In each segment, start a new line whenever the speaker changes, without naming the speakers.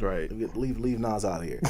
Right.
Leave Nas out of here.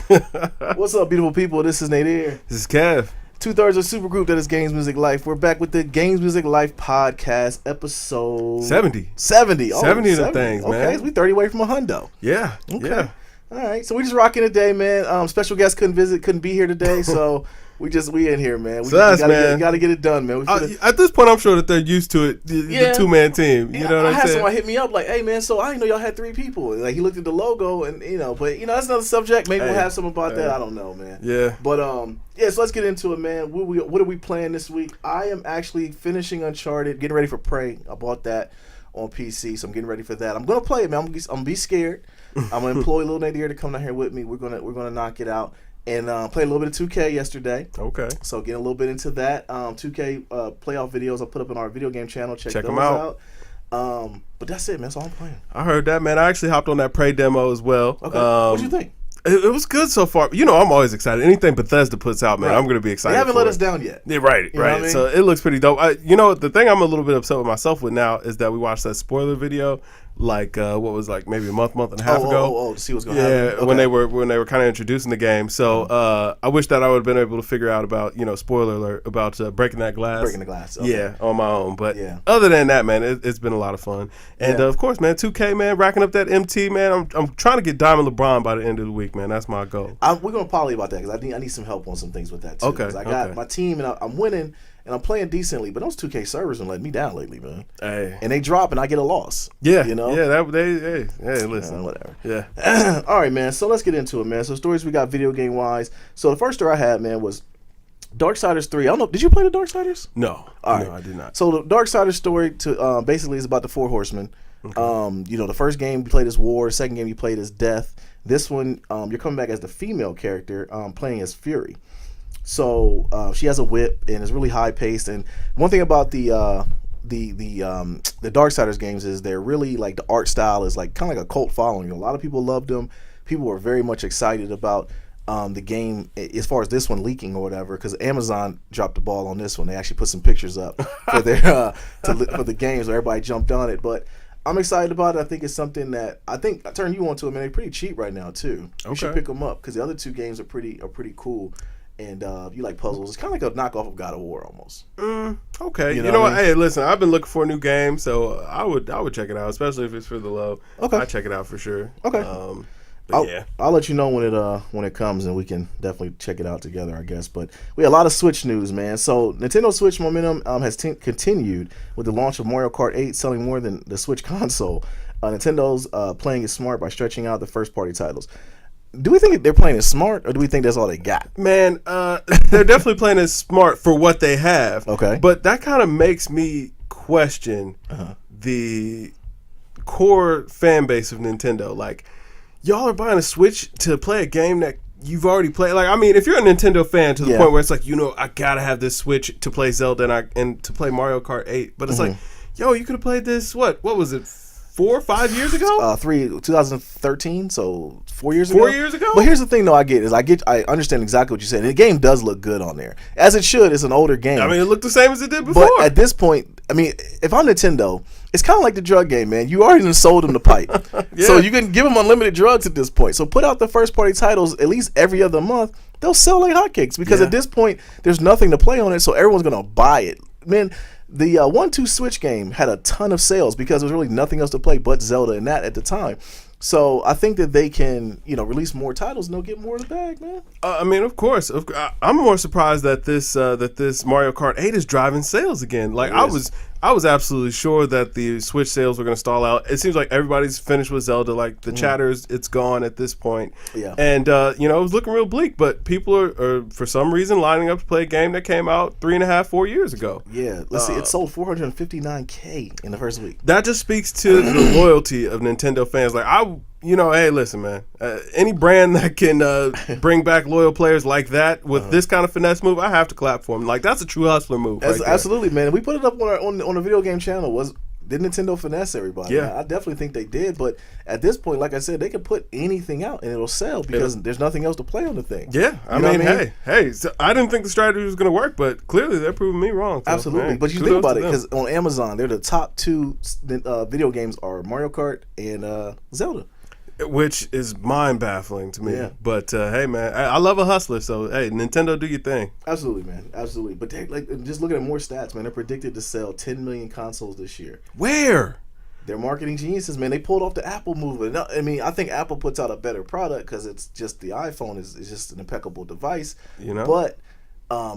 What's up, beautiful people? This is Nadir.
This is Kev.
2/3 of supergroup that is Games Music Life. We're back with the Games Music Life podcast, episode
70.
70. Oh,
70 of the things, man.
Okay, so we 30 away from a hundo.
Yeah.
Okay.
Yeah.
All right, so we just rocking today, man. Special guest couldn't be here today, so we in here, man. We gotta get it done, man.
At this point, I'm sure that they're used to it. The two-man team. You know what I'm saying?
I had someone hit me up like, "Hey, man, so I didn't know y'all had 3 people." Like he looked at the logo, and but that's another subject. Maybe we'll have something about that. I don't know, man.
Yeah.
But so let's get into it, man. What are we playing this week? I am actually finishing Uncharted, getting ready for Prey. I bought that on PC, so I'm getting ready for that. I'm gonna play it, man. I'm gonna be scared. I'm gonna employ Lil Nadir to come down here with me. We're gonna knock it out. And play a little bit of 2K yesterday.
Okay.
So getting a little bit into that. 2K playoff videos I put up on our video game channel. Check those
them out.
But that's it, man. That's all I'm playing.
I heard that, man. I actually hopped on that Prey demo as well.
Okay. What'd you think?
It was good so far. I'm always excited. Anything Bethesda puts out, man, right. I'm going to be excited.
They haven't let us down yet.
Yeah, right. You know what I mean? So it looks pretty dope. The thing I'm a little bit upset with myself with now is that we watched that spoiler video maybe a month and a half ago.
To see what's going to happen.
Yeah, okay. when they were kind of introducing the game. So I wish that I would have been able to figure out about, spoiler alert, about breaking that glass.
Breaking the glass. Okay.
Yeah, on my own. But other than that, man, it's been a lot of fun. And of course, man, 2K, man, racking up that MT, man. I'm trying to get Diamond LeBron by the end of the week, man. That's my goal.
We're going to poly about that because I need some help on some things with that too.
Okay.
I got my team and I'm winning. And I'm playing decently, but those 2K servers are letting me down lately, man.
Hey.
And they drop, and I get a loss.
Yeah,
Yeah,
listen,
whatever.
Yeah.
All right, man. So let's get into it, man. So stories we got video game wise. So the first story I had, man, was Darksiders 3. I don't know. Did you play the Darksiders?
No.
All right.
No, I did not.
So the Darksiders story basically is about the 4 horsemen. Okay. The first game you played as War. The second game you played as Death. This one, you're coming back as the female character, playing as Fury. So she has a whip and it's really high paced. And one thing about the Darksiders games is they're really like the art style is like kind of like a cult following. A lot of people loved them. People were very much excited about the game as far as this one leaking or whatever, because Amazon dropped the ball on this one. They actually put some pictures up for their for the games where everybody jumped on it. But I'm excited about it. I think it's something that I turn you on to. Man, they're pretty cheap right now too. You should pick them up because the other 2 games are pretty cool. And you like puzzles. It's kind of like a knockoff of God of War almost.
Okay. You know what? Hey, listen, I've been looking for a new game, so I would check it out, especially if it's for the low.
Okay.
I'd check it out for sure.
Okay. I'll let you know when it comes, and we can definitely check it out together, I guess. But we had a lot of Switch news, man. So Nintendo Switch momentum has continued with the launch of Mario Kart 8 selling more than the Switch console. Nintendo's playing it smart by stretching out the first-party titles. Do we think they're playing it smart, or do we think that's all they got?
Man, they're definitely playing it smart for what they have.
Okay.
But that kind of makes me question the core fan base of Nintendo. Like, y'all are buying a Switch to play a game that you've already played. Like, I mean, if you're a Nintendo fan to the point where it's like, I gotta have this Switch to play Zelda and to play Mario Kart 8. But it's like, yo, you could have played this, what was it? 4 or 5 years ago?
2013, so 4 years ago.
4 years ago?
But here's the thing, though. I understand exactly what you said. And the game does look good on there, as it should. It's an older game.
I mean, it looked the same as it did before.
But at this point, I mean, if I'm Nintendo, it's kind of like the drug game, man. You already sold them the pipe, so you can give them unlimited drugs at this point. So put out the first party titles at least every other month. They'll sell like hotcakes because at this point, there's nothing to play on it, so everyone's gonna buy it, man. The 1-2 Switch game had a ton of sales because there was really nothing else to play but Zelda and that at the time. So I think that they can, release more titles and they'll get more of the bag, man.
I mean, of course. I'm more surprised that this Mario Kart 8 is driving sales again. Like I was absolutely sure that the Switch sales were going to stall out. It seems like everybody's finished with Zelda. Like the chatters, it's gone at this point.
Yeah.
And it was looking real bleak. But people are for some reason lining up to play a game that came out 3.5, 4 years ago.
Yeah. Let's see. It sold 459K in the first week.
That just speaks to the loyalty of Nintendo fans. Like hey, listen, man. Any brand that can bring back loyal players like that with this kind of finesse move, I have to clap for them. Like that's a true hustler move.
Absolutely, man. We put it up on the video game channel. Did Nintendo finesse everybody?
Yeah,
I definitely think they did. But at this point, like I said, they can put anything out and it'll sell because there's nothing else to play on the thing.
Yeah, I mean, hey. So I didn't think the strategy was going to work, but clearly they're proving me wrong. So,
absolutely,
man,
but you think about it because on Amazon, they're the top 2 video games are Mario Kart and Zelda.
which is mind baffling to me.
Yeah.
But hey, man, I love a hustler. So hey, Nintendo, do your thing.
Absolutely, man. Absolutely. But just looking at more stats, man, they're predicted to sell 10 million consoles this year.
Where?
They're marketing geniuses, man. They pulled off the Apple move. I mean, I think Apple puts out a better product because it's just the iPhone is just an impeccable device.
You know,
but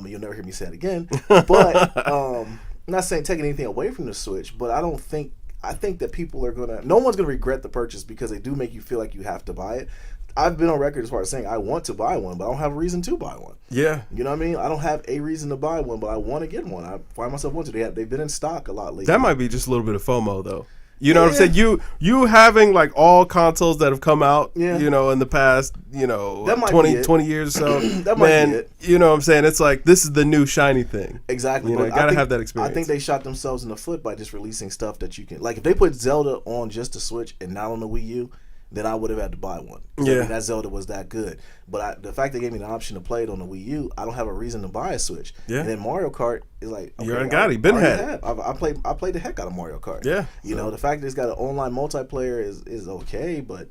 you'll never hear me say it again. But I'm not saying taking anything away from the Switch, but I think that people are no one's gonna regret the purchase because they do make you feel like you have to buy it. I've been on record as far as saying I want to buy one, but I don't have a reason to buy one.
Yeah.
You know what I mean? I don't have a reason to buy one, but I want to get one. I find myself wanting to. They've been in stock a lot lately.
That might be just a little bit of FOMO, though. You know what I'm saying? You having like all consoles that have come out, you know, in the past, 20 years or so.
That might be it.
You know what I'm saying? It's like this is the new shiny thing.
Exactly.
You know, gotta have that experience.
I think they shot themselves in the foot by just releasing stuff that you can, like, if they put Zelda on just the Switch and not on the Wii U, then I would have had to buy one.
Yeah.
I mean, that Zelda was that good. But the fact they gave me the option to play it on the Wii U, I don't have a reason to buy a Switch.
Yeah.
And then Mario Kart is like, okay,
you already got it. Been had it.
I played the heck out of Mario Kart.
Yeah.
You know, the fact that it's got an online multiplayer is okay, but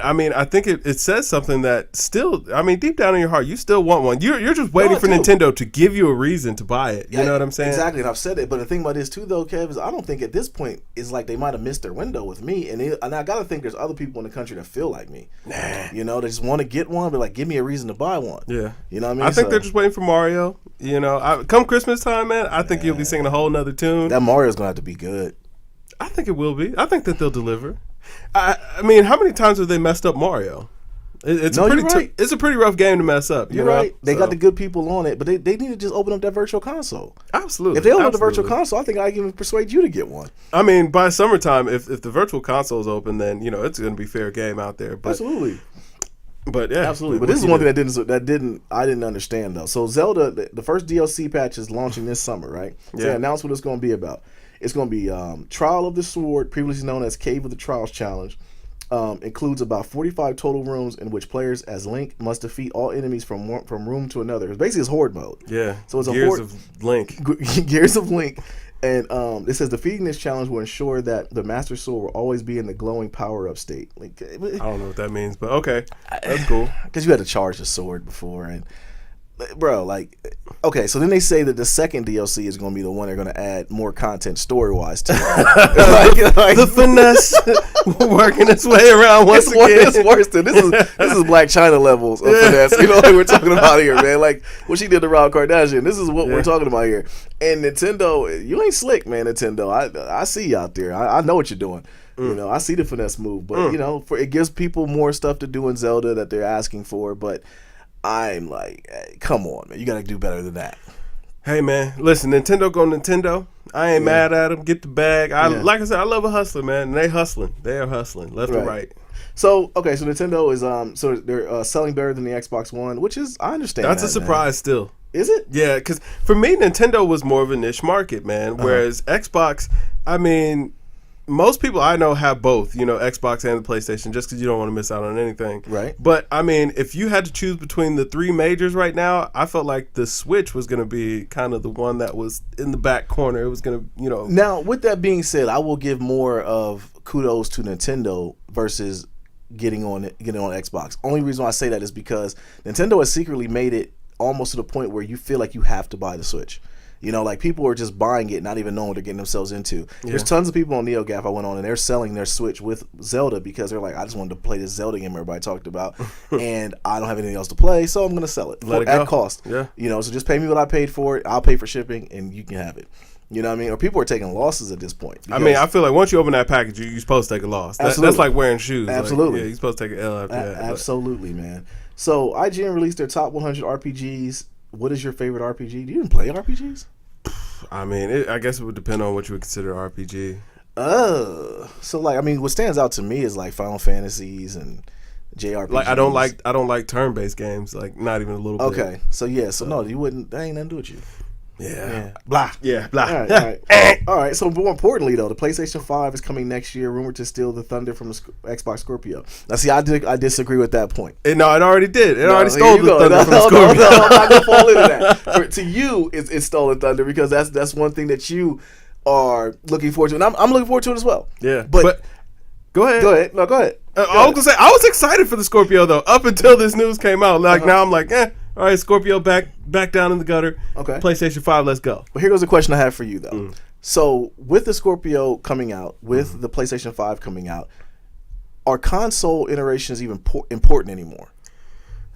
I mean, I think it says something that still, I mean, deep down in your heart, you still want one. You're just waiting for Nintendo to give you a reason to buy it. You know what I'm saying?
Exactly, and I've said it. But the thing about this too, though, Kev, is I don't think at this point it's like they might have missed their window with me. And I got to think there's other people in the country that feel like me.
Nah.
You know, they just want to get one, but like, give me a reason to buy one.
Yeah.
You know what I mean?
I think they're just waiting for Mario. You know, come Christmas time, man, I think you'll be singing a whole nother tune.
That Mario's going to have to be good.
I think it will be. I think that they'll deliver. I mean, how many times have they messed up Mario? It's a pretty rough game to mess up.
You're right. They got the good people on it, but they need to just open up that virtual console.
Absolutely.
If they open up the virtual console, I think I can even persuade you to get one.
I mean, by summertime, if the virtual console is open, then it's going to be fair game out there. But,
absolutely.
But yeah,
absolutely. But this is one thing I didn't understand though. So Zelda, the first DLC patch is launching this summer, right? So they announced what it's going to be about. It's going to be Trial of the Sword, previously known as Cave of the Trials Challenge. Includes about 45 total rooms in which players as Link must defeat all enemies from room to another. It's basically horde mode.
Yeah.
So it's
Gears of Link.
Gears of Link. And it says defeating this challenge will ensure that the Master Sword will always be in the glowing power-up state. Like,
I don't know what that means, but okay. That's cool.
Because you had to charge the sword before. And bro, like, okay, so then they say that the second DLC is going to be the one they're going to add more content story-wise to. like,
the finesse working its way around once again.
It's worse than this is Black China levels of finesse. You know what we're talking about here, man. Like what she did to Rob Kardashian. This is what we're talking about here. And Nintendo, you ain't slick, man. Nintendo, I see you out there. I know what you're doing. You know, I see the finesse move, but you know, it gives people more stuff to do in Zelda that they're asking for. But I'm like, hey, come on, man. You got to do better than that.
Hey, man. Listen, Nintendo go Nintendo. I ain't mad at them. Get the bag. Like I said, I love a hustler, man. And they hustling. They are hustling left and right.
So, okay, so Nintendo is so they're selling better than the Xbox One, which is, I understand
That's a surprise still.
Is it?
Yeah, because for me, Nintendo was more of a niche market, man. Whereas Xbox, I mean, most people I know have both, Xbox and the PlayStation, just because you don't want to miss out on anything.
Right.
But, I mean, if you had to choose between the three majors right now, I felt like the Switch was going to be kind of the one that was in the back corner. It was going to,
Now, with that being said, I will give more of kudos to Nintendo versus getting on Xbox. Only reason why I say that is because Nintendo has secretly made it almost to the point where you feel like you have to buy the Switch. Like people are just buying it, not even knowing what they're getting themselves into. Yeah. There's tons of people on NeoGAF I went on, and they're selling their Switch with Zelda because they're like, I just wanted to play this Zelda game everybody talked about, and I don't have anything else to play, so I'm going to sell it at cost.
Yeah.
So just pay me what I paid for it. I'll pay for shipping, and you can have it. You know what I mean? Or people are taking losses at this point.
I mean, I feel like once you open that package, you're supposed to take a loss. That's like wearing shoes.
Absolutely.
Like, you're supposed to take an L after that.
Absolutely, man. So IGN released their top 100 RPGs. What is your favorite RPG? Do you even play RPGs?
I mean, I guess it would depend on what you would consider RPG.
So like, I mean, what stands out to me is like Final Fantasies and JRPGs.
Like, I don't like turn-based games, like not even a little bit.
Okay, so no, you wouldn't. That ain't nothing to do with you.
Yeah.
Blah.
Yeah, blah.
All right. So more importantly, though, the PlayStation 5 is coming next year, rumored to steal the thunder from the Xbox Scorpio. Now, see, I disagree with that point.
No, it already did. It already stole the thunder from the Scorpio.
No, I'm not going to fall into that. To you, it's stolen thunder because that's one thing that you are looking forward to. And I'm looking forward to it as well.
Yeah. But go ahead.
No, go ahead.
I was gonna say I was excited for the Scorpio though up until this news came out. Like now I'm like, all right, Scorpio back down in the gutter.
Okay.
PlayStation 5, let's go.
But here goes a question I have for you though. So with the Scorpio coming out, with the PlayStation 5 coming out, are console iterations even important anymore?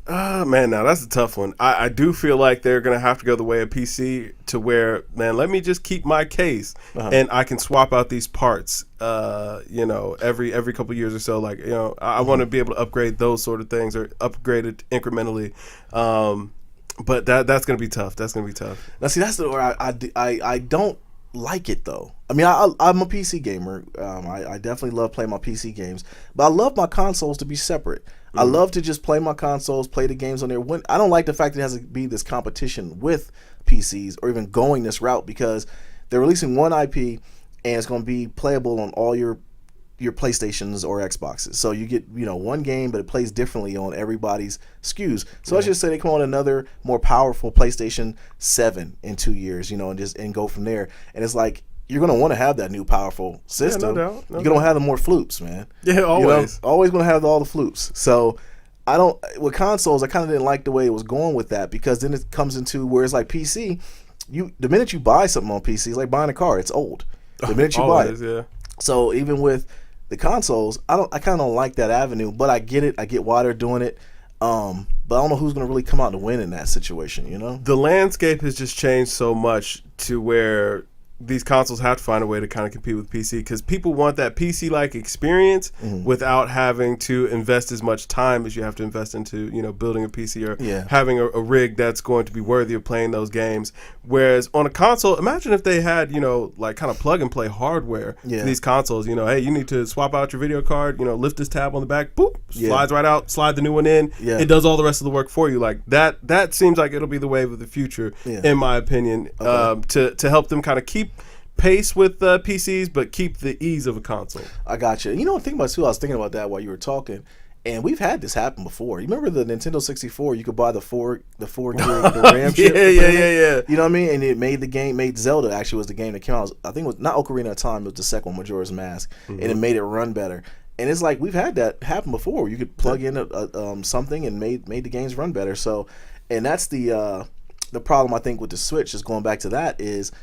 Man, now that's a tough one. I do feel like they're going to have to go the way of PC to where, man, let me just keep my case and I can swap out these parts, every couple of years or so. Like, I want to be able to upgrade those sort of things or upgrade it incrementally. But that's going to be tough. That's going to be tough.
Now, see, that's where I don't like it though. I mean, I'm a PC gamer. I definitely love playing my PC games, but I love my consoles to be separate. I love to just play my consoles, play the games on there. I don't like the fact that it has to be this competition with PCs or even going this route, because they're releasing one IP and it's going to be playable on all your PlayStations or Xboxes. So you get one game, but it plays differently on everybody's SKUs. So let's just say they come on another more powerful PlayStation 7 in 2 years, and go from there. And it's like, you're going to want to have that new powerful system.
Yeah, no doubt.
You're going to have the more floops, man.
Yeah, always.
Always going to have all the floops. So with consoles, I kind of didn't like the way it was going with that, because then it comes into where it's like PC, the minute you buy something on PC, it's like buying a car. It's old. The minute you buy it. Yeah. So even with the consoles, I kind of don't like that avenue, but I get it. I get why they're doing it. But I don't know who's going to really come out to win in that situation,
The landscape has just changed so much to where these consoles have to find a way to kind of compete with PC, because people want that PC-like experience without having to invest as much time as you have to invest into, building a PC or having a rig that's going to be worthy of playing those games. Whereas on a console, imagine if they had, like kind of plug and play hardware for these consoles. Hey, you need to swap out your video card, lift this tab on the back, boop, slides right out, slide the new one in. It does all the rest of the work for you. Like that seems like it'll be the wave of the future, in my opinion, to help them kind of keep pace with PCs, but keep the ease of a console.
I got you. Think about it too. I was thinking about that while you were talking, and we've had this happen before. You remember the Nintendo 64? You could buy the 4 gig the RAM chip.
Yeah.
You know what I mean? And it made Zelda. Actually, was the game that came out. I think it was not Ocarina of Time. It was the second one, Majora's Mask, and it made it run better. And it's like we've had that happen before. You could plug in something and made the games run better. So, and that's the problem I think with the Switch, is going back to that, is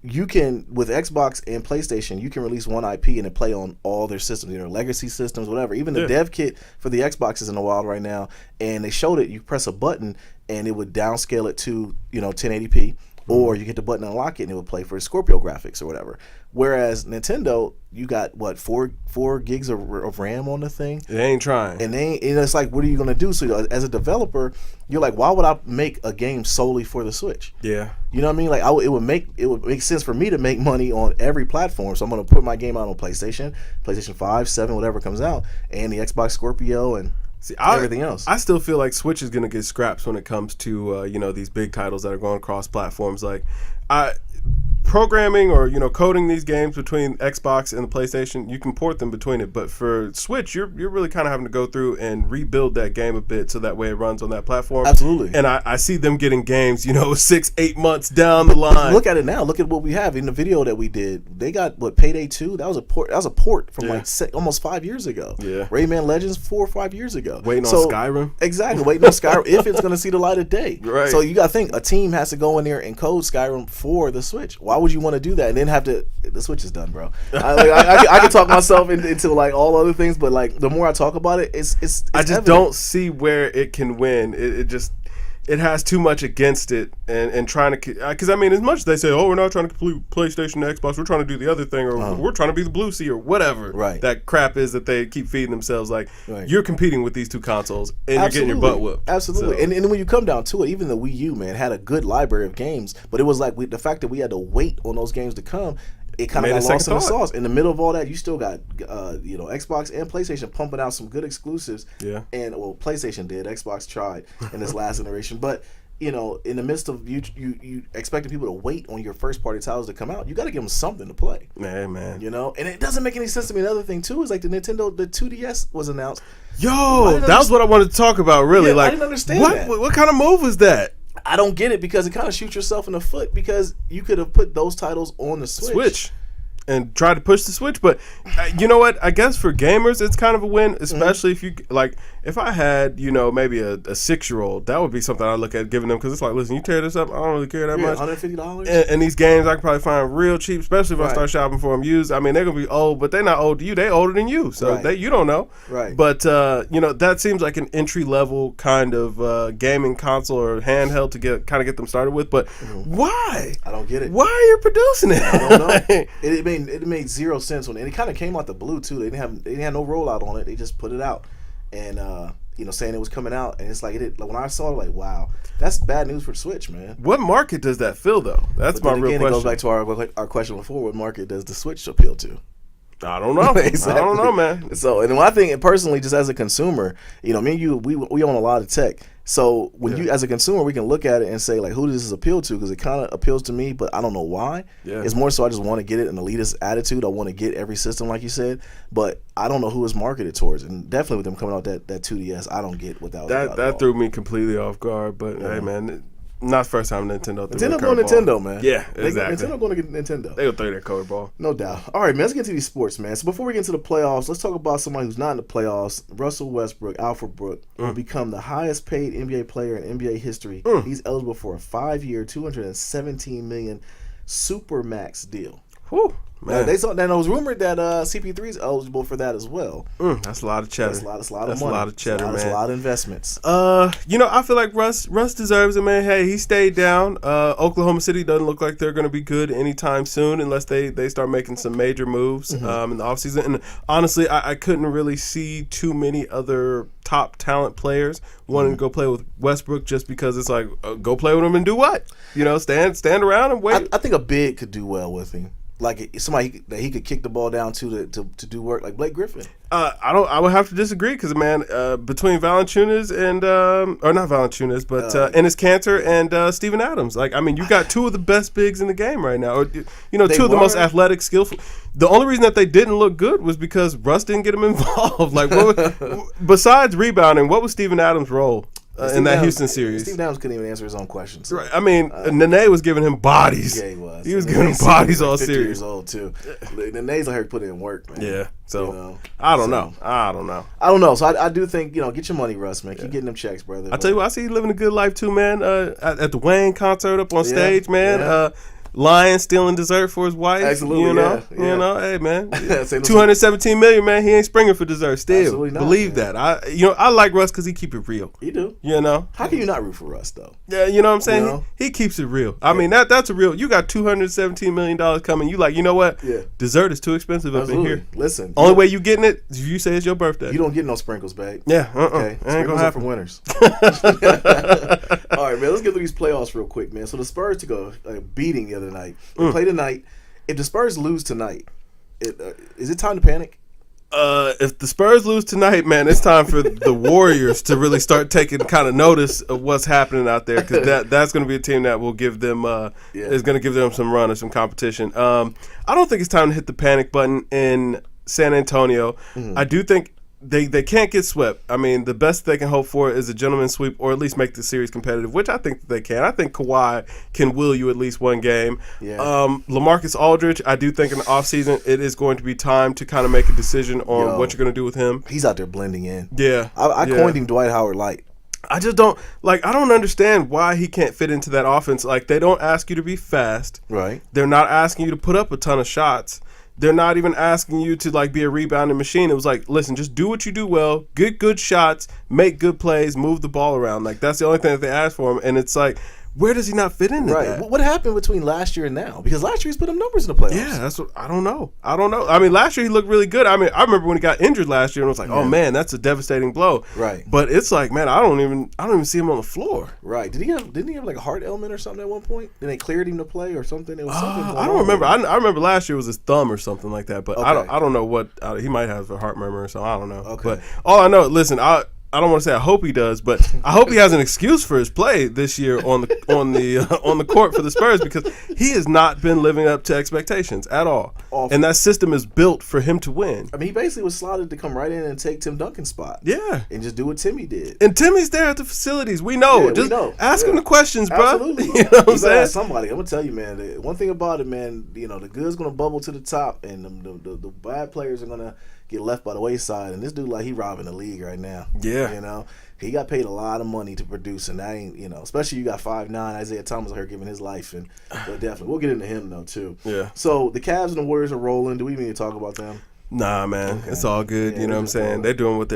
you can, with Xbox and PlayStation, you can release one IP and it play on all their systems, legacy systems, whatever. Even the dev kit for the Xbox is in the wild right now, and they showed it. You press a button and it would downscale it to 1080p, or you hit the button and unlock it and it would play for Scorpio graphics or whatever. Whereas Nintendo, you got what, 4 gigs of RAM on the thing.
They ain't trying,
and it's like, what are you gonna do? So as a developer, you're like, why would I make a game solely for the Switch?
Yeah,
you know what I mean? Like it would make sense for me to make money on every platform. So I'm gonna put my game out on PlayStation 5, 7, whatever comes out, and the Xbox Scorpio and everything else.
I still feel like Switch is gonna get scraps when it comes to these big titles that are going across platforms. Like programming or coding these games between Xbox and the PlayStation, you can port them between it, but for Switch, you're really kind of having to go through and rebuild that game a bit so that way it runs on that platform.
Absolutely.
And I see them getting games 6-8 months down the line.
Look at it now. Look at what we have in the video that we did. They got Payday 2. That was a port from almost 5 years ago.
Yeah.
Rayman Legends 4 or 5 years ago.
Waiting on Skyrim.
Exactly. Waiting on Skyrim if it's going to see the light of day.
Right.
So you got to think, a team has to go in there and code Skyrim for the Switch. Why would you want to do that and then have to? The Switch is done, bro. I can talk myself into like all other things, but like the more I talk about it, it's
I just
evident.
don't see where it can win. It has too much against it, and trying to, because I mean, as much as they say, we're not trying to complete PlayStation and Xbox, we're trying to do the other thing, or we're trying to be the Blue Sea or whatever that crap is that they keep feeding themselves. Like you're competing with these two consoles and you're getting your butt whooped.
Absolutely.
So.
And when you come down to it, even the Wii U, man, had a good library of games, but it was like the fact that we had to wait on those games to come. It kind of got lost in the sauce. In the middle of all that, you still got Xbox and PlayStation pumping out some good exclusives.
Yeah.
And PlayStation did. Xbox tried in this last iteration, but in the midst of you expecting people to wait on your first party titles to come out, you got to give them something to play.
Man.
And it doesn't make any sense to me. Another thing too is like the 2DS was announced.
Yo, that was what I wanted to talk about. Really,
I didn't understand that.
What kind of move was that?
I don't get it, because it kind of shoots yourself in the foot, because you could have put those titles on the Switch.
and try to push the Switch. But you know what? I guess for gamers, it's kind of a win, especially if you like. If I had, maybe a 6-year-old, that would be something I'd look at giving them, because it's like, listen, you tear this up, I don't really care that much.
$150.
And these games I can probably find real cheap, especially if I start shopping for them used. I mean, they're gonna be old, but they're not old to you. They older than you, so you don't know.
Right.
But that seems like an entry level kind of gaming console or handheld to get them started with. But why?
I don't get it.
Why are you producing it?
I don't know. It made zero sense and it kind of came out the blue too. They didn't have no rollout on it. They just put it out, and saying it was coming out, and it's like when I saw it, like, wow, that's bad news for the Switch, man.
What market does that fill though? That's my real question.
It goes back to our question before: what market does the Switch appeal to?
I don't know. Exactly. I don't know, man.
So, and I think personally, just as a consumer, me and you, we own a lot of tech. So when you, as a consumer, we can look at it and say, like, who does this appeal to? Because it kind of appeals to me, but I don't know why. Yeah. It's more so I just want to get it, an elitist attitude. I want to get every system, like you said, but I don't know who it's marketed towards. And definitely with them coming out that 2DS, I don't get what that was about.
That threw me completely off guard. But hey, man. Not the first time Nintendo threw
Nintendo going Nintendo, man.
Yeah, exactly.
Nintendo going to get Nintendo.
They will throw that color ball.
No doubt. All right, man, let's get to these sports, man. So before we get into the playoffs, let's talk about somebody who's not in the playoffs. Russell Westbrook, Alfred Brook, will become the highest paid NBA player in NBA history. He's eligible for a 5-year, $217 million Supermax deal.
Whew. Man.
Now, it was rumored that CP3 is eligible for that as well.
That's a lot of cheddar.
That's a lot of money.
That's a lot of cheddar, man.
That's a lot of investments.
I feel like Russ deserves it, man. Hey, he stayed down. Oklahoma City doesn't look like they're going to be good anytime soon unless they start making some major moves in the offseason. And honestly, I couldn't really see too many other top talent players wanting to go play with Westbrook just because it's like, go play with him and do what? Stand around and wait.
I think a big could do well with him. Like somebody that he could kick the ball down to do work, like Blake Griffin.
I would have to disagree because, man, between Valanciunas and or not Valanciunas, but Enes Kanter and Steven Adams. Like, I mean, you got two of the best bigs in the game right now. Or, two of the most athletic, skillful. The only reason that they didn't look good was because Russ didn't get them involved. Like, besides rebounding, what was Steven Adams' role? In that Houston series,
Steve Adams couldn't even answer his own questions.
Right. I mean, Nene was giving him bodies.
Yeah, he was.
He was giving him bodies all
50
series.
Years old too. Nene's I heard put in work, man.
Yeah. So I don't know. I don't know.
So I do think get your money, Russ, man. Keep getting them checks, brother.
I tell you what, I see you living a good life too, man. At the Wayne concert up on stage, man. Yeah. Lion stealing dessert for his wife.
Absolutely,
hey man, $217 million, man. He ain't springing for dessert. Still, not, believe man. That. I like Russ because he keep it real.
You do. How can you not root for Russ though?
Yeah, you know what I'm saying. He keeps it real. I mean that's a real. You got $217 million coming. You like, you know what?
Yeah.
Dessert is too expensive up in here.
Listen.
Only way you getting it is if you say it's your birthday.
You don't get no sprinkles, babe.
Yeah.
Okay.
Ain't gonna happen
for winners. All right, man. Let's get through these playoffs real quick, man. So the Spurs to go beating the other night. They play tonight. If the Spurs lose tonight, is it time to panic?
If the Spurs lose tonight, man, it's time for the Warriors to really start taking kind of notice of what's happening out there, because that's going to be a team that will give them is going to give them some run or some competition. I don't think it's time to hit the panic button in San Antonio. I do think they can't get swept. I mean, the best they can hope for is a gentleman's sweep, or at least make the series competitive, which I think that they can. I think Kawhi can will you at least one game.
Yeah.
LaMarcus Aldridge, I do think in the offseason it is going to be time to kind of make a decision on what you're going to do with him.
He's out there blending in.
Yeah.
I coined him Dwight Howard Light.
I just don't I don't understand why he can't fit into that offense. Like, they don't ask you to be fast.
Right.
They're not asking you to put up a ton of shots. They're not even asking you to be a rebounding machine. It was like, listen, just do what you do well, get good shots, make good plays, move the ball around. Like, that's the only thing that they asked for him. And it's like, where does he not fit into that?
What happened between last year and now? Because last year he's put up numbers in the playoffs.
Yeah, that's what I don't know. I mean, last year he looked really good. I mean, I remember when he got injured last year and I was like, oh man, that's a devastating blow.
Right.
But it's like, man, I don't even see him on the floor.
Right. Didn't he have like a heart ailment or something at one point? Then they cleared him to play or something? It was something.
I don't remember. I remember last year was his thumb or something like that. But I don't know what he might have a heart murmur or something. I don't know.
Okay.
But all I know, listen, I don't want to say I hope he does, but I hope he has an excuse for his play this year on the court for the Spurs, because he has not been living up to expectations at all. Awful. And that system is built for him to win.
I mean, he basically was slotted to come right in and take Tim Duncan's spot.
Yeah.
And just do what Timmy did.
And Timmy's there at the facilities. We know.
Yeah,
just
we know.
ask him the questions, bro.
Absolutely.
You know what I'm saying?
Somebody. I'm going to tell you, man, one thing about it, man, the good's going to bubble to the top, and the bad players are going to get left by the wayside. And this dude, like, he robbing the league right now.
Yeah.
He got paid a lot of money to produce, and that ain't, especially you got 5'9", Isaiah Thomas out here giving his life, and but definitely we'll get into him though too.
Yeah.
So the Cavs and the Warriors are rolling. Do we need to talk about them?
Nah, man, okay. It's all good. You know what I'm saying? Rolling. They're doing what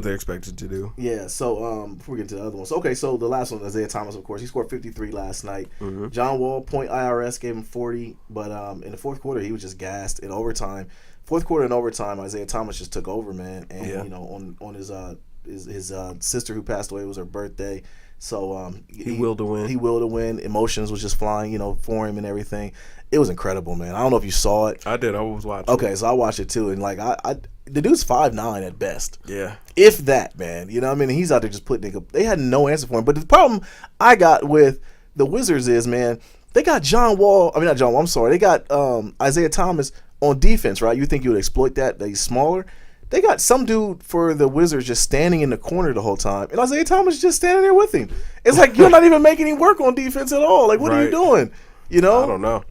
they're expected to do.
Yeah. So before we get to the other ones, okay. So the last one, Isaiah Thomas, of course, he scored 53 last night. Mm-hmm. John Wall, point IRS, gave him 40, but in the fourth quarter he was just gassed in overtime. Fourth quarter and overtime, Isaiah Thomas just took over, man, and on his sister who passed away, it was her birthday, so
he willed to win.
He willed to win. Emotions was just flying, for him and everything. It was incredible, man. I don't know if you saw it.
I did. I was watching.
Okay, so I watched it too, and like the dude's 5'9" at best.
Yeah,
if that, man. You know what I mean? He's out there just putting. They had no answer for him. But the problem I got with the Wizards is, man, they got John Wall. I mean, not John Wall. I'm sorry. They got Isaiah Thomas on defense, right? You think you would exploit that he's smaller? They got some dude for the Wizards just standing in the corner the whole time, and Isaiah Thomas just standing there with him. It's like you're not even making him work on defense at all. Like, what are you doing? I
don't know.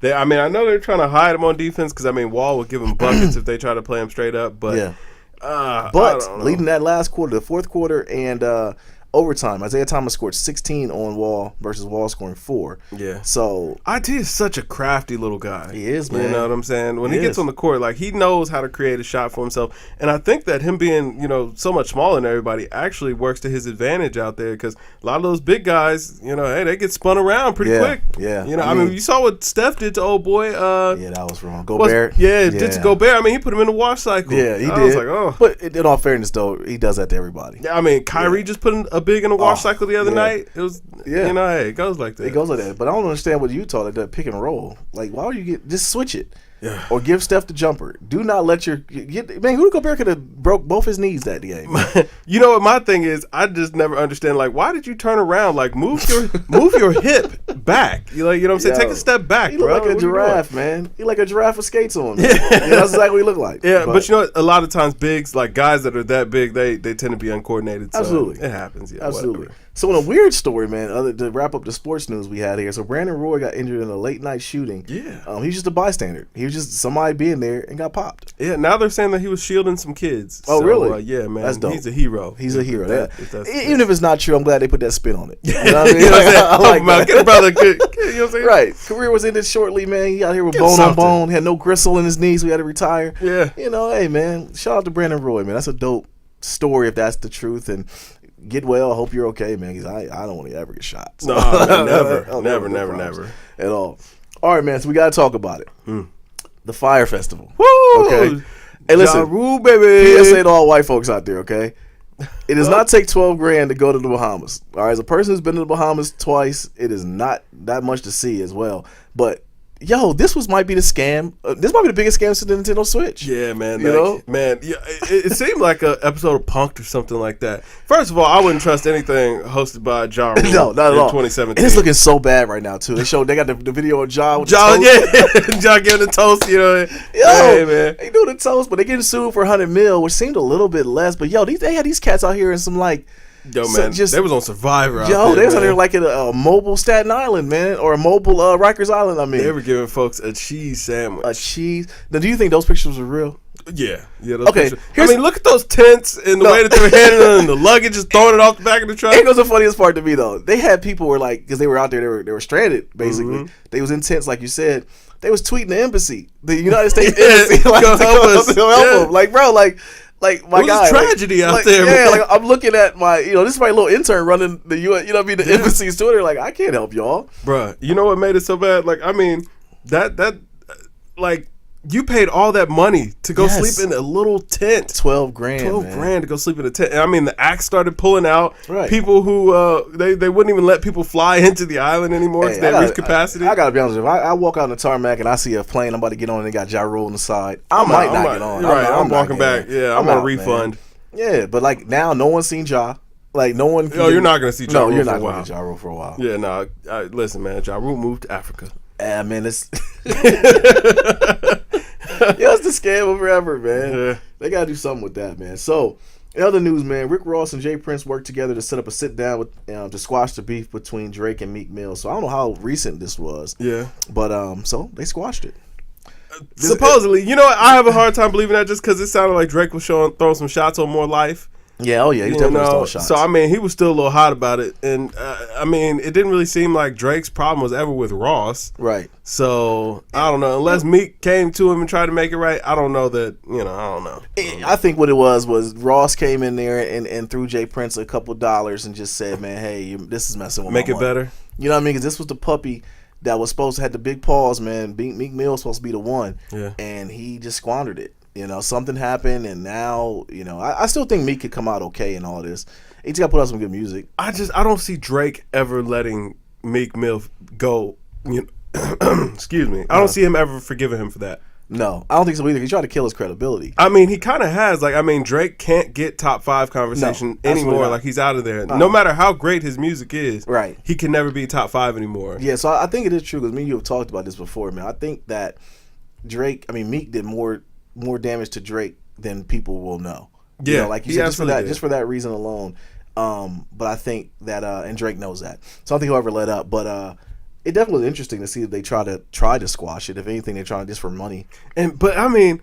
I know they're trying to hide him on defense because Wall would give him buckets if they try to play him straight up. But
but leading that last quarter, the fourth quarter, and overtime, Isaiah Thomas scored 16 on Wall versus Wall scoring 4.
Yeah.
So
IT is such a crafty little guy.
He is, man.
You know what I'm saying? When he gets on the court, like, he knows how to create a shot for himself. And I think that him being, so much smaller than everybody actually works to his advantage out there, because a lot of those big guys, hey, they get spun around pretty quick.
Yeah.
I mean, you saw what Steph did to old boy.
Yeah, that was wrong. Gobert.
Did to Gobert. I mean, he put him in the wash cycle.
Yeah, he did.
I was like, oh.
But in all fairness, though, he does that to everybody.
Yeah, I mean, Kyrie just put a big in the wash cycle the other night. It was, hey, it goes like that.
It goes like that. But I don't understand what Utah, like that pick and roll. Like, why would you just switch it?
Yeah.
Or give Steph the jumper. Do not let Rudy Gobert could have broke both his knees that game.
You know what my thing is? I just never understand. Like, why did you turn around? Like, move your hip back. You know what I'm saying? Take a step back,
bro. He look like a giraffe, man. He like a giraffe with skates on. Yeah. That's exactly what he look like.
Yeah, but you know what? A lot of times bigs, like guys that are that big, they tend to be uncoordinated. So
absolutely.
It happens. Yeah,
absolutely.
Whatever.
So in a weird story, man, to wrap up the sports news we had here, so Brandon Roy got injured in a late night shooting.
Yeah.
He was just a bystander. He was just somebody being there and got popped.
Yeah, now they're saying that he was shielding some kids.
Oh,
so,
really?
Yeah, man.
That's dope.
He's a hero.
He's a hero. Even if it's not true, I'm glad they put that spin on it. You know what I mean?
You know what I'm saying? I like that. Get a brother good. You know what I'm saying?
Right. Career was ended shortly, man. He out here with bone on bone. Had no gristle in his knees. So he had to retire.
Yeah.
Hey, man. Shout out to Brandon Roy, man. That's a dope story if that's the truth. And get well. I hope you're okay, man, because I don't want to ever get shot. So.
No, never.
At all. All right, man. So we got to talk about it. The Fire Festival.
Woo!
Okay. Hey, listen.
Ja, baby.
PSA to all white folks out there, okay? It does not take $12,000 to go to the Bahamas. All right, as a person who's been to the Bahamas twice, it is not that much to see as well. But this might be the scam. This might be the biggest scam since the Nintendo Switch.
Yeah, man.
Man,
yeah, it seemed like an episode of Punk'd or something like that. First of all, I wouldn't trust anything hosted by Ja Rule.
No, not at all.
2017.
And it's looking so bad right now too. They got the video of Ja. With
Ja giving the toast. Hey, man,
they do the toast, but they getting sued for $100 million, which seemed a little bit less. But they had these cats out here in some like.
Man, they was on Survivor out there.
They was out there like at a mobile Staten Island, man, or a mobile Rikers Island, I mean.
They were giving folks a cheese sandwich.
A cheese. Now, do you think those pictures were real?
Yeah. Those pictures. Look at those tents and the way that they were handling it and the luggage, just throwing it off the back of the truck.
Here goes the funniest part to me, though. They had people were like, because they were out there, they were stranded, basically. Mm-hmm. They was in tents, like you said. They was tweeting the embassy, the United States embassy, like, to help them. Like, bro, like my
it was
guy,
a tragedy out there.
Yeah, like I'm looking at my, this is my little intern running the U.S. The embassy's Twitter. Like, I can't help y'all,
bruh. You know what made it so bad? Like, I mean, that you paid all that money to go sleep in a little tent.
$12,000
to go sleep in a tent. I mean, the acts started pulling out.
Right.
People who they wouldn't even let people fly into the island anymore because they reached capacity.
I gotta be honest with you. I walk out on the tarmac and I see a plane I'm about to get on and they got Ja Rule on the side. I might not get on.
Right. I'm walking back. Yeah, I'm on a refund.
Yeah, but like now, no one's seen Ja. Like no one.
You're not gonna see Ja Rule
you're
for
not
a while.
gonna see Ja Rule for a while.
Yeah, no. Listen, man. Ja Rule moved to Africa.
Man, it's it's the scam of forever, man.
Yeah.
They gotta do something with that, man. So, in other news, man, Rick Ross and Jay Prince worked together to set up a sit down with to squash the beef between Drake and Meek Mill. So I don't know how recent this was.
Yeah.
But so they squashed it.
Supposedly, you know what? I have a hard time believing that just because it sounded like Drake was throwing some shots on More Life.
Yeah, oh yeah, he definitely was throwing shots.
So I mean, he was still a little hot about it, and I mean, it didn't really seem like Drake's problem was ever with Ross.
Right.
So I don't know. Unless Meek came to him and tried to make it right, I don't know that. I don't know.
I think what it was Ross came in there and threw Jay Prince a couple dollars and just said, "Man, hey, this is messing with
make
my
it
money."
better.
You know what I mean? Because this was the puppy that was supposed to have the big paws, man. Meek Mill was supposed to be the one, and he just squandered it. Something happened, and now, I still think Meek could come out okay in all this. He just got to put out some good music.
I don't see Drake ever letting Meek Mill go. Excuse me. I don't see him ever forgiving him for that.
No, I don't think so either. He tried to kill his credibility.
I mean, he kind of has. Drake can't get top 5 conversation anymore. Like, he's out of there. No matter how great his music is,
right? He
can never be top 5 anymore.
Yeah, so I think it is true because me and you have talked about this before, man. I think that Meek did more damage to Drake than people will know.
Yeah,
like you said, just for that reason alone. But I think that and Drake knows that, so I don't think he'll ever let up. But it definitely was interesting to see if they try to squash it. If anything, they're trying just for money.
But I mean,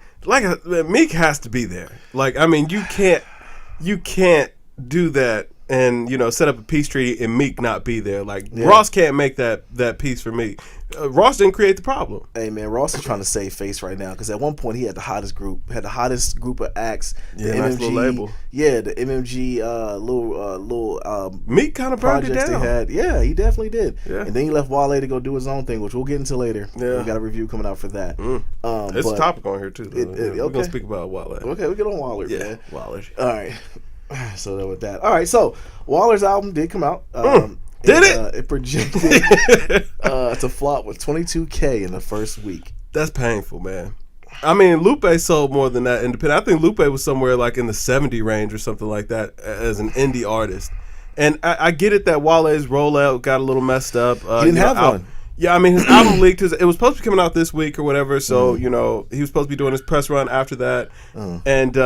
Meek has to be there. You can't do that and set up a peace treaty and Meek not be there. Ross can't make that peace for Meek. Ross didn't create the problem.
Hey man, Ross is trying to save face right now because at one point he had the hottest group of acts.
The MMG, nice little label.
Yeah, the MMG little
Meek kind of burned it down.
They had. Yeah, he definitely did.
Yeah.
And then he left Wale to go do his own thing, which we'll get into later.
Yeah,
we got a review coming out for that.
It's a topic on here too. We're gonna speak about Wale.
Okay, we get on Waller.
Yeah,
man.
Waller.
All right. So with that, all right. So Waller's album did come out.
Did it?
It projected to flop with 22K in the first week.
That's painful, man. I mean, Lupe sold more than that independent. I think Lupe was somewhere in the 70 range or something like that as an indie artist. And I get it that Wale's rollout got a little messed up.
He didn't have one.
Yeah, I mean, his album leaked. It was supposed to be coming out this week or whatever. So, he was supposed to be doing his press run after that and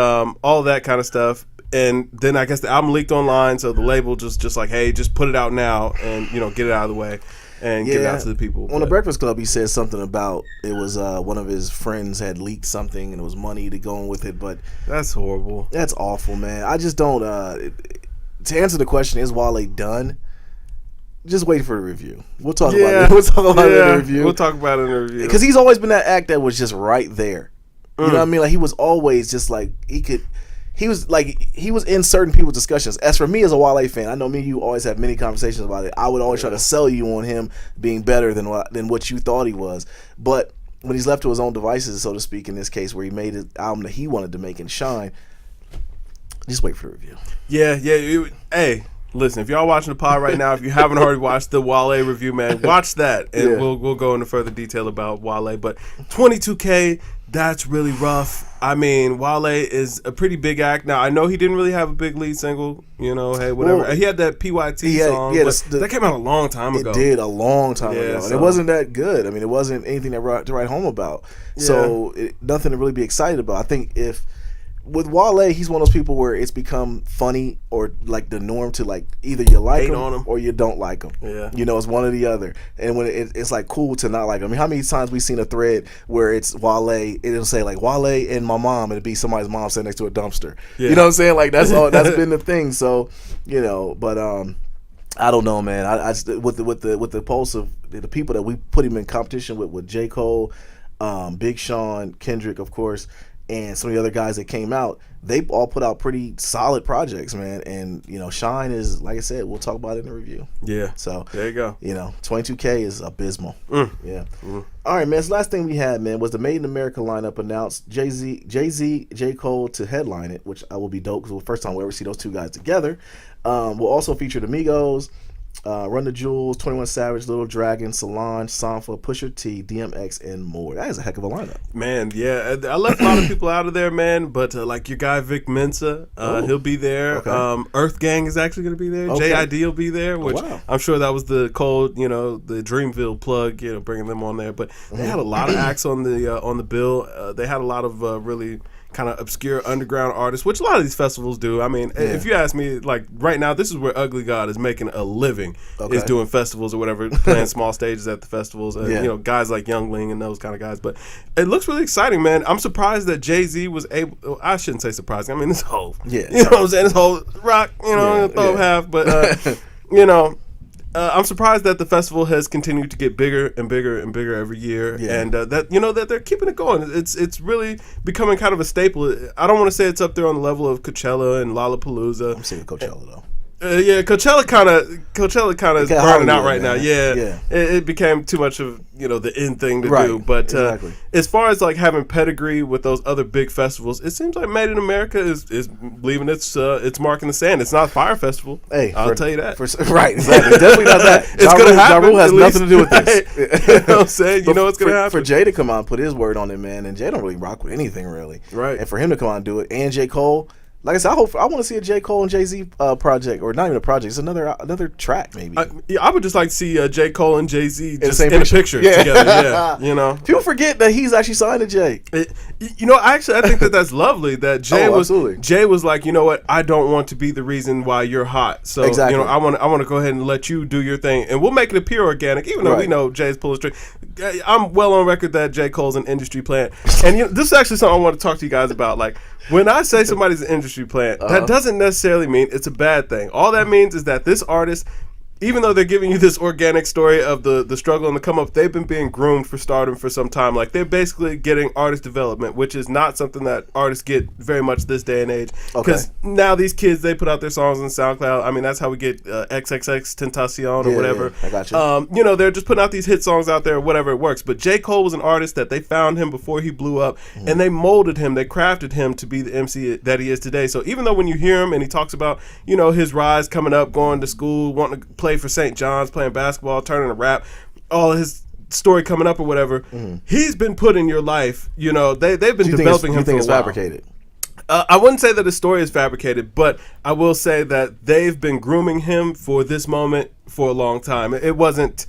all that kind of stuff. And then I guess the album leaked online, so the label just like, hey, just put it out now and get it out of the way and get it out to the people.
On the Breakfast Club, he said something about it was one of his friends had leaked something and it was money to go in with it, but
that's horrible.
That's awful, man. I just don't. To answer the question, is Wale done? Just wait for the review. We'll talk about it. We'll talk about it in the review.
We'll talk about it in the review
because he's always been that act that was just right there. You know what I mean? Like he was always just like he was in certain people's discussions. As for me as a Wale fan, I know me and you always have many conversations about it. I would always try to sell you on him being better than what you thought he was. But when he's left to his own devices, so to speak, in this case, where he made an album that he wanted to make and shine, just wait for the review.
Yeah. Hey, listen, if y'all watching the pod right now, if you haven't already watched the Wale review, man, watch that, and we'll go into further detail about Wale. But 22K, that's really rough. I mean, Wale is a pretty big act. Now, I know he didn't really have a big lead single, hey, whatever. Well, he had that PYT song, but that came out a long time ago.
It did, a long time ago. And it wasn't that good. I mean, it wasn't anything to write home about. Yeah. So, nothing to really be excited about. I think with Wale, he's one of those people where it's become funny or like the norm to like either you like him or you don't like him.
Yeah,
it's one or the other. And when it's like cool to not like him. I mean, how many times we've seen a thread where it's Wale, it'll say like Wale and my mom, it'll be somebody's mom sitting next to a dumpster. Yeah. You know what I'm saying? Like that's been the thing. So but I don't know, man. I just, with the pulse of the people that we put him in competition with J. Cole, Big Sean, Kendrick, of course. And some of the other guys that came out, they all put out pretty solid projects, man. And, Shine is, like I said, we'll talk about it in the review.
Yeah.
So,
there you go.
22K is abysmal. Yeah. All right, man. So last thing we had, man, was the Made in America lineup announced. Jay-Z, J. Cole to headline it, which I will be dope because it's the first time we'll ever see those two guys together. We'll also feature the Migos, Run the Jewels, 21 Savage, Little Dragon, Solange, Sanfa, Pusha T, DMX, and more. That is a heck of a lineup.
Man, yeah. I left a lot of people out of there, man, but like your guy Vic Mensa, he'll be there.
Okay.
Earth Gang is actually going to be there.
Okay.
JID will be there, which
wow.
I'm sure that was the cold, you know, the Dreamville plug, you know, bringing them on there. But they had a lot of acts on the bill. They had a lot of really kind of obscure underground artists, which a lot of these festivals do. I mean, if you ask me, like right now, this is where Ugly God is making a living, is doing festivals or whatever, playing small stages at the festivals, and you know, guys like Youngling and those kind of guys. But it looks really exciting, man. I'm surprised that Jay-Z was able. I shouldn't say surprising. I mean, this whole, you know what I'm saying, this whole rock, you know, throw up half, but you know. I'm surprised that the festival has continued to get bigger and bigger and bigger every year, and that you know that they're keeping it going. It's really becoming kind of a staple. I don't want to say it's up there on the level of Coachella and Lollapalooza.
I'm saying Coachella though.
Yeah, Coachella kind of is burning out right now. Yeah. It became too much of, you know, the in thing to do. But as far as like having pedigree with those other big festivals, it seems like Made in America is leaving its mark in the sand. It's not a fire festival.
Hey,
I'll tell you that.
Right, exactly. Definitely not that.
It's going to happen.
Ja Rule has nothing to do with this.
You know what I'm saying? You know what's going to happen.
For Jay to come out and put his word on it, man, and Jay don't really rock with anything really.
Right.
And for him to come out and do it, and J. Cole. Like I said, I want to see a J. Cole and Jay-Z project, or not even a project. It's another track, maybe.
I would just like to see J. Cole and Jay-Z just
in
a picture together. Yeah, you know.
People forget that he's actually signed to Jay.
You know, I think that's lovely. That Jay was like, you know what? I don't want to be the reason why you're hot. So you know, I want to go ahead and let you do your thing, and we'll make it appear organic, even though we know Jay's pulling straight. I'm well on record that J. Cole's an industry plant, and you know, this is actually something I want to talk to you guys about. Like, when I say somebody's an industry plant, that doesn't necessarily mean it's a bad thing. All that means is that this artist, even though they're giving you this organic story of the struggle and the come up, they've been being groomed for stardom for some time. Like, they're basically getting artist development, which is not something that artists get very much this day and age. Because now these kids, they put out their songs on SoundCloud. I mean, that's how we get XXX Tentacion or whatever.
I got you.
You know, they're just putting out these hit songs out there, whatever it works. But J. Cole was an artist that they found him before he blew up, and they molded him, they crafted him to be the MC that he is today. So even though when you hear him and he talks about, you know, his rise coming up, going to school, wanting to play for St. John's, playing basketball, turning to rap, all his story coming up or whatever, he's been put in your life. You know, they've been developing him for a while. Do you think it's
fabricated?
I wouldn't say that his story is fabricated, but I will say that they've been grooming him for this moment for a long time. It wasn't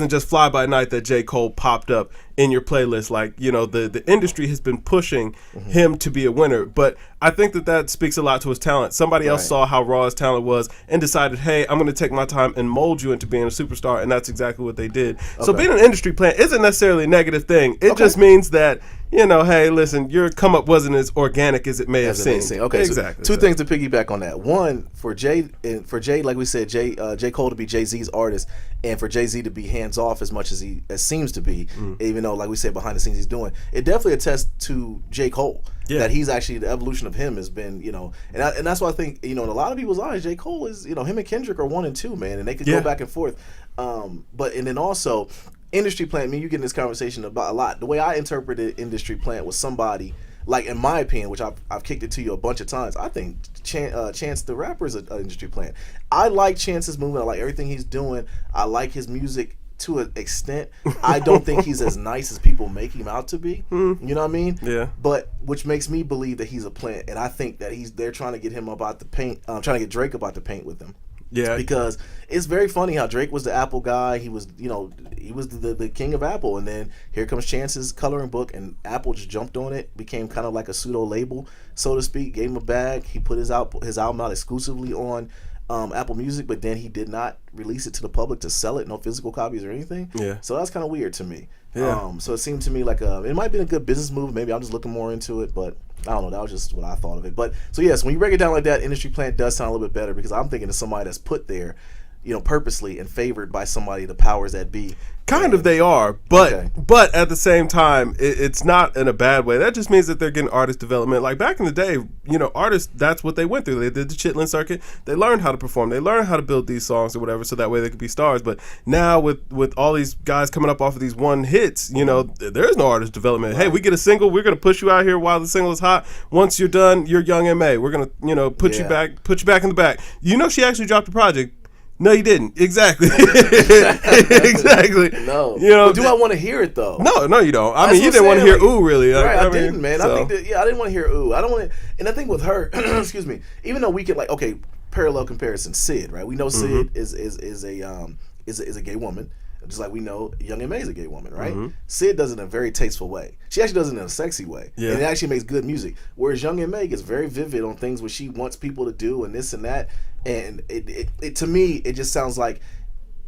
just fly by night that J. Cole popped up in your playlist. Like, you know, the industry has been pushing him to be a winner, but I think that speaks a lot to his talent. Somebody else saw how raw his talent was and decided, hey, I'm going to take my time and mold you into being a superstar, and that's exactly what they did. So being an industry plant isn't necessarily a negative thing. It just means that, you know, hey, listen, your come up wasn't as organic as it may have seemed.
Okay,
exactly.
So two things to piggyback on that. One, for Jay, like we said, J. Cole to be Jay-Z's artist, and for Jay-Z to be hands off as much as he seems to be, even though, like we said, behind the scenes he's doing, it definitely attests to J. Cole. That he's actually, the evolution of him has been, you know, and that's why I think, you know, in a lot of people's eyes, J. Cole is, you know, him and Kendrick are 1 and 2, man, and they could go back and forth. But and then also, industry plant, I mean, you get in this conversation about a lot. The way I interpreted industry plant was somebody, like, in my opinion, which I've kicked it to you a bunch of times, I think Chance the Rapper is an industry plant. I like Chance's movement. I like everything he's doing. I like his music to an extent. I don't think he's as nice as people make him out to be. You know what I mean?
Yeah.
But which makes me believe that he's a plant, and I think that they're trying to get him about the paint. Trying to get Drake about the paint with him.
Yeah.
Because it's very funny how Drake was the Apple guy. He was, you know, he was the king of Apple, and then here comes Chance's coloring book, and Apple just jumped on it, became kind of like a pseudo label, so to speak. Gave him a bag. He put his album out exclusively on Apple Music, but then he did not release it to the public to sell it, no physical copies or anything.
Yeah.
So that's kind of weird to me.
Yeah.
So it seemed to me like it might have been a good business move. Maybe I'm just looking more into it, but I don't know. That was just what I thought of it. But so yes, when you break it down like that, industry plant does sound a little bit better, because I'm thinking of somebody that's put there, you know, purposely and favored by somebody, the powers that be.
Kind of they are, but at the same time, it's not in a bad way. That just means that they're getting artist development. Like back in the day, you know, artists, that's what they went through. They did the Chitlin circuit. They learned how to perform. They learned how to build these songs or whatever, so that way they could be stars. But now with all these guys coming up off of these one hits, you know, there is no artist development. Hey, we get a single, we're gonna push you out here while the single is hot. Once you're done, you're Young M.A. We're gonna, you know, put you back in the back. You know, she actually dropped a project. No, you didn't. Exactly. Exactly.
No.
You know,
but do I want to hear it though?
No, you don't. I mean, you didn't want to hear ooh, really.
Right, I
mean,
didn't, man.
So.
I think that, I didn't want to hear ooh. I don't want to. And I think with her, excuse me, even though we could like, okay, parallel comparison, Sid, right? We know Sid is a gay woman. Just like we know Young M.A is a gay woman, right? Sid does it in a very tasteful way. She actually does it in a sexy way. Yeah. And it actually makes good music. Whereas Young M.A gets very vivid on things where she wants people to do and this and that. And it to me, it just sounds like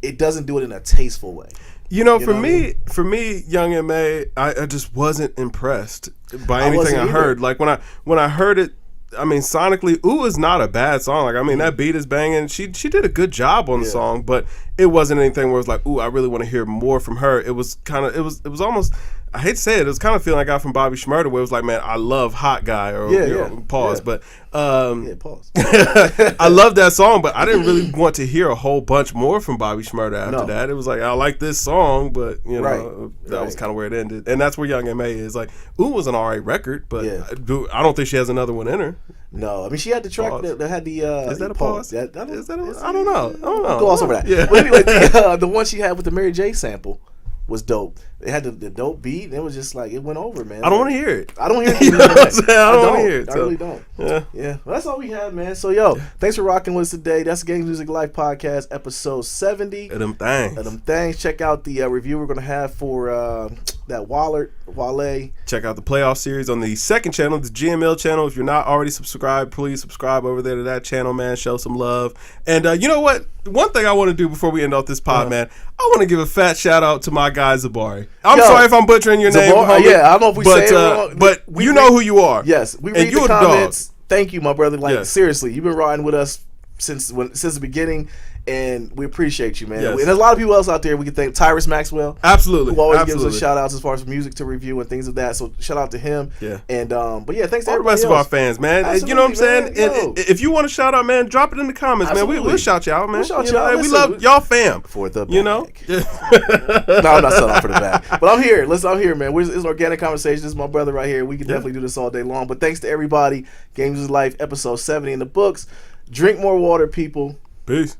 it doesn't do it in a tasteful way.
For me, Young M.A, I just wasn't impressed by anything I heard. Like when I heard it, I mean, sonically, ooh is not a bad song. Like, I mean, that beat is banging. She did a good job on the song, but it wasn't anything where it was like, ooh, I really want to hear more from her. It was kind of, it was almost, I hate to say it was kind of feeling like I got from Bobby Shmurda, where it was like, man, I love Hot Guy, or pause, but
pause.
I love that song, but I didn't really want to hear a whole bunch more from Bobby Shmurda after that. It was like, I like this song, but that was kind of where it ended, and that's where Young M.A is. Like, ooh was an alright record, but I don't think she has another one in her.
No, I mean, she had the track that had the.
Is that a pause?
I
don't know.
We'll go over that. Yeah. But anyway, the one she had with the Mary J sample was dope. It had the dope beat, and it was just like, it went over, man.
I don't want to hear it.
I don't hear it.
You know what I'm saying? I don't want to hear it.
I really don't. Yeah. Well, that's all we have, man. So, thanks for rocking with us today. That's Games Music Life Podcast, episode 70.
Of them things.
Check out the review we're going to have for that Wale.
Check out the playoff series on the second channel, the GML channel. If you're not already subscribed, please subscribe over there to that channel, man. Show some love. And you know what? One thing I want to do before we end off this pod, man, I want to give a fat shout out to my guy Zabari. I'm sorry if I'm butchering your name, homie,
I don't know if we say it wrong.
But you know who you are.
Yes, we read the comments. Thank you, my brother. Like, seriously, you've been riding with us since the beginning, and we appreciate you, man.
Yes.
And there's a lot of people else out there we can thank. Tyrus Maxwell,
absolutely,
who always gives us shout outs as far as music to review and things of that. So shout out to him. Yeah. And but thanks to
all
everybody
the rest of our fans, man.
Absolutely,
you know what I'm saying? And if you want to shout out, man, drop it in the comments, man. We'll shout you out, man.
We'll shout you out.
We love y'all, fam.
For the bag.
You know.
No, I'm not selling out for the bag, but I'm here. I'm here, man. It's an organic conversation. This is my brother right here. We can definitely do this all day long. But thanks to everybody. Games is Life, episode 70 in the books. Drink more water, people.
Peace.